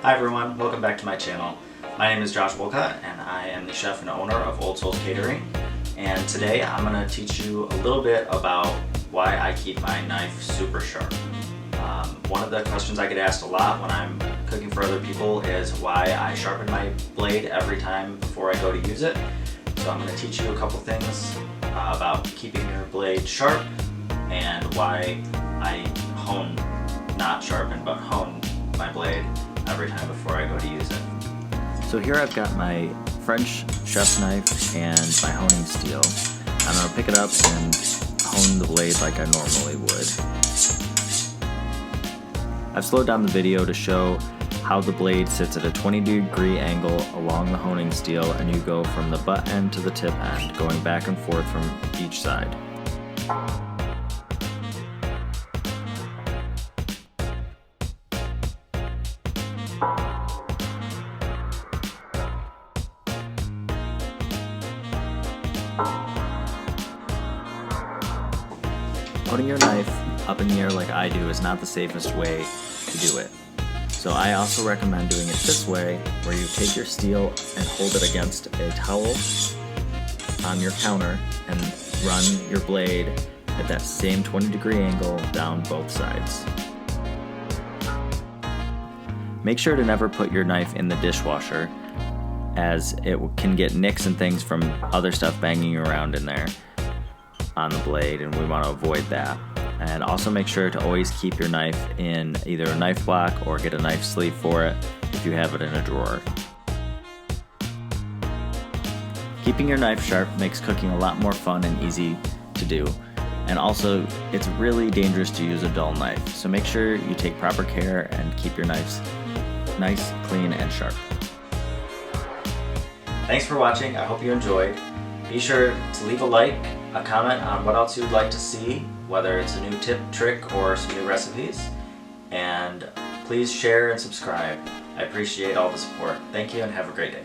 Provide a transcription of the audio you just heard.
Hi everyone, welcome back to my channel. My name is Josh Wolcott and I am the chef and owner of Old Souls Catering. And today I'm going to teach you a little bit about why I keep my knife super sharp. One of the questions I get asked a lot when I'm cooking for other people is why I sharpen my blade every time before I go to use it. So I'm going to teach you a couple things about keeping your blade sharp and why I not sharpen, but hone my blade every time before I go to use it. So here I've got my French chef's knife and my honing steel. I'm going to pick it up and hone the blade like I normally would. I've slowed down the video to show how the blade sits at a 20-degree angle along the honing steel, and you go from the butt end to the tip end, going back and forth from each side. Putting your knife up in the air like I do is not the safest way to do it. So I also recommend doing it this way, where you take your steel and hold it against a towel on your counter and run your blade at that same 20-degree angle down both sides. Make sure to never put your knife in the dishwasher, as it can get nicks and things from other stuff banging around in there on the blade, and we want to avoid that. And also make sure to always keep your knife in either a knife block or get a knife sleeve for it if you have it in a drawer. Keeping your knife sharp makes cooking a lot more fun and easy to do, and also it's really dangerous to use a dull knife, so make sure you take proper care and keep your knives nice, clean, and sharp. Thanks for watching, I hope you enjoyed. Be sure to leave a like, a comment on what else you'd like to see, whether it's a new tip, trick, or some new recipes. And please share and subscribe. I appreciate all the support. Thank you and have a great day.